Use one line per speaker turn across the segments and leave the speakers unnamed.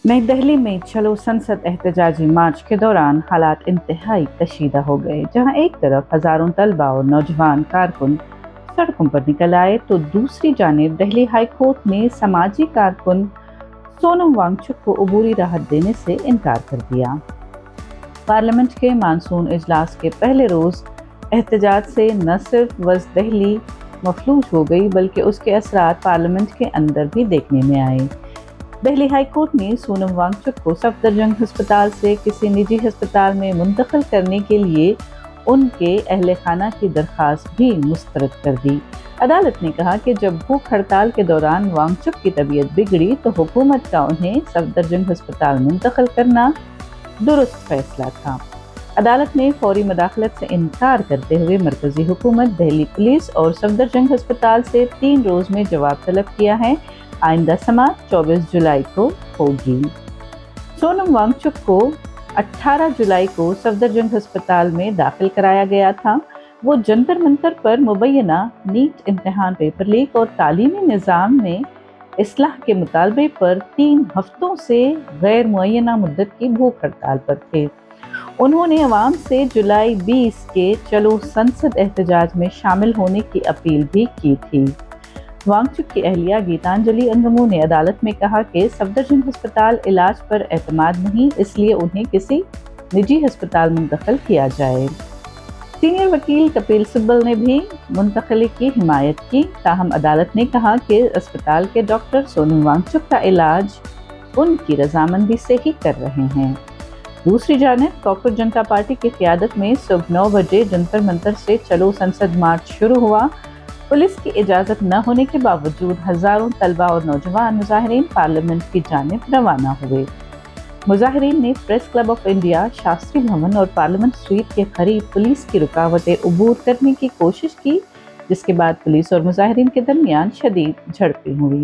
नई दिल्ली में चलो संसद एहतजाजी मार्च के दौरान हालात इंतहाई कशीदा हो गए, जहां एक तरफ हजारों तलबा और नौजवान कारकुन सड़कों पर निकल आए तो दूसरी जानिब दिल्ली हाई कोर्ट ने समाजी कारकुन सोनम वांगचुक को अबूरी राहत देने से इनकार कर दिया। पार्लियामेंट के मानसून इजलास के पहले रोज एहतजाज से न सिर्फ वज़ दिल्ली मफलूज हो गई, बल्कि उसके असरात पार्लियामेंट के अंदर भी देखने में आए। दिल्ली हाई कोर्ट ने सोनम वांगचुक को सफदरजंग अस्पताल से किसी निजी अस्पताल में मुंतकिल करने के लिए उनके अहले खाना की दरख्वास्त भी मुस्तरद कर दी। अदालत ने कहा कि जब भूख हड़ताल के दौरान वांगचुक की तबीयत बिगड़ी तो हुकूमत का उन्हें सफदरजंग अस्पताल मुंतकिल करना दुरुस्त फैसला था। अदालत ने फौरी मदाखलत से इनकार करते हुए मरकजी हुकूमत, दिल्ली पुलिस और सफदरजंग अस्पताल से 3 रोज में जवाब तलब किया है। आइंदा समाअत 24 जुलाई को होगी। सोनम वांगचुक को 18 जुलाई को सफदरजंग अस्पताल में दाखिल कराया गया था। वो जंतर मंतर पर मुबैना नीट इम्तिहान पेपर लीक और तालीमी निज़ाम में इस्लाह के मुतालबे पर 3 हफ्तों से गैर मुअय्यना मुद्दत की भूख हड़ताल पर थे। उन्होंने अवाम से जुलाई 20 के चलो संसद एहतजाज में शामिल होने की अपील भी की थी। वांगचुक की अहलिया गीतांजलि अंगमू ने अदालत में कहा कि सफदरजंग अस्पताल इलाज पर एतमाद नहीं, इसलिए उन्हें किसी निजी अस्पताल मुंतकिल किया जाए। सीनियर वकील कपिल सिब्बल ने भी मुंतकिली की हिमायत की, ताहम अदालत ने कहा कि अस्पताल के डॉक्टर सोनम वांगचुक का इलाज उनकी रजामंदी से ही कर रहे हैं। दूसरी जानिब कॉकरोच जनता पार्टी की क़यादत में सुबह 9 बजे जंतर मंतर से चलो संसद मार्च शुरू हुआ। पुलिस की इजाज़त न होने के बावजूद हजारों तलबा और नौजवान मुजाहिरीन पार्लियामेंट की जानिब रवाना हुए। मुजाहिरीन ने press club of India, Shastri भवन और पार्लियामेंट स्ट्रीट के करीब पुलिस की रुकावटें अबूर करने की कोशिश की, जिसके बाद पुलिस और मुजाहिरीन के दरमियान शदीद झड़पें हुई।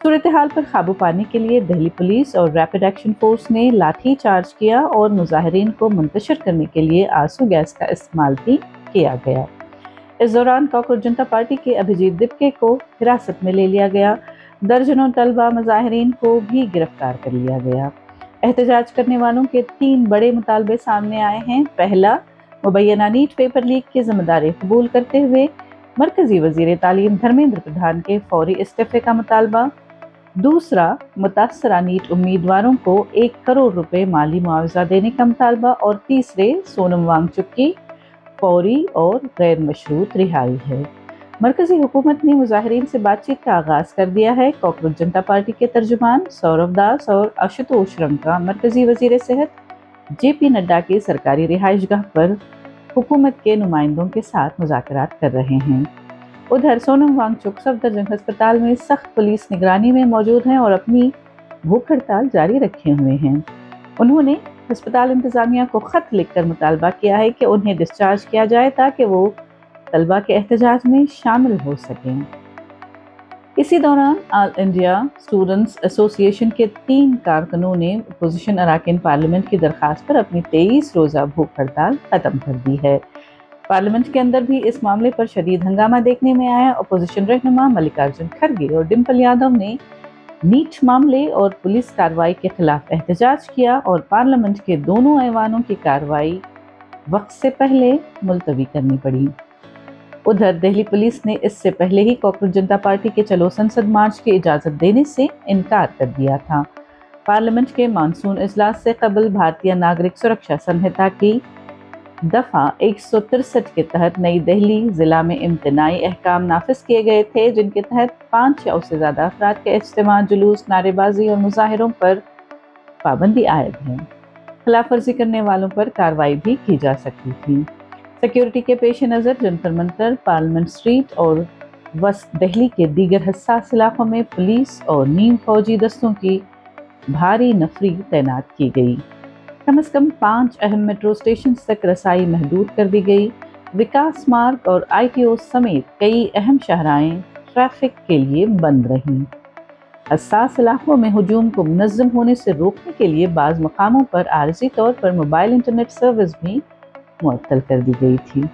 सूरत हाल पर काबू पाने के लिए दिल्ली पुलिस और रैपिड एक्शन फोर्स ने लाठी चार्ज किया और मुजाहिरीन को मुंतशिर करने के लिए आंसू गैस का इस्तेमाल भी किया गया। इस दौरान कॉकरोच जनता पार्टी के अभिजीत दिपके को हिरासत में ले लिया गया। दर्जनों तलबा मुजाहिरीन को भी गिरफ्तार कर लिया गया। एहतजाज करने वालों के 3 बड़े मुतालबे सामने आए हैं। पहला, मुबैना नीट पेपर लीक की जिम्मेदारी कबूल करते हुए मरकजी वजीर तालीम धर्मेंद्र प्रधान के फौरी इस्तीफे का मुतालबा। दूसरा, मुतासरा नीट उम्मीदवारों को 1 करोड़ रुपए माली मुआवजा देने का मुतालबा। और तीसरे, सोनम वांगचुक की फौरी और गैर मशरूत रिहाई है। मरकजी हुकूमत ने मुजाहिरीन से बातचीत का आगाज कर दिया है। कॉकरोच जनता पार्टी के तर्जुमान सौरभ दास और आशुतोष रंका मरकजी वजीर सेहत जेपी नड्डा की सरकारी रिहाइशगाह पर हुकूमत के नुमाइंदों के साथ मुज़ाकरात कर रहे हैं। उधर सोनम वांगचुक सफदरजंग अस्पताल में सख्त पुलिस निगरानी में मौजूद हैं और अपनी भूख हड़ताल जारी रखे हुए हैं। उन्होंने अस्पताल इंतजामिया को खत लिखकर मुतालबा किया है कि उन्हें डिस्चार्ज किया जाए ताकि वो तलबा के एहतजाज में शामिल हो सकें। इसी दौरान ऑल इंडिया स्टूडेंट्स एसोसिएशन के 3 कारकुनों ने अपोजिशन अरकान पार्लियामेंट की दरखास्त पर अपनी 23 रोज़ा भूख हड़ताल खत्म कर दी है। पार्लियामेंट के अंदर भी इस मामले पर शदीद हंगामा देखने में आया। अपोजिशन रहनुमा मल्लिकार्जुन खड़गे और डिंपल यादव ने नीट मामले और पुलिस कार्रवाई के खिलाफ एहतजाज किया और पार्लियामेंट के दोनों ऐवानों की कार्रवाई वक्त से पहले मुलतवी करनी पड़ी। उधर दिल्ली पुलिस ने इससे पहले ही कॉकरोच जनता पार्टी के चलो संसद मार्च की इजाज़त देने से इनकार कर दिया था। पार्लियामेंट के मानसून इजलास से कबल भारतीय नागरिक सुरक्षा संहिता की दफ़ा 163 के तहत नई दिल्ली ज़िला में इम्तनाई अहकाम नाफिज किए गए थे, जिनके तहत 5 या उससे ज़्यादा अफराद के इज्तिमा, जुलूस, नारेबाजी और मुजाहिरों पर पाबंदी आयद है। खिलाफ वर्जी करने वालों पर कार्रवाई भी की जा सकती थी। सिक्योरिटी के पेश नज़र जंतर मंतर, पार्लियामेंट स्ट्रीट और वस्त दिल्ली के दीगर हसास इलाकों में पुलिस और नीम फौजी दस्तों की भारी नफरी तैनात की गई। कम से कम 5 अहम मेट्रो स्टेशन तक रसाई महदूद कर दी गई। विकास मार्ग और ITO समेत कई अहम शाहराएं ट्रैफिक के लिए बंद रहीं। हसास इलाकों में हुजूम को मुनज़्ज़म होने से रोकने के लिए बाज़ मकामों पर आरज़ी तौर पर मोबाइल इंटरनेट सर्विस भी मुअत्तल कर दी गई थी।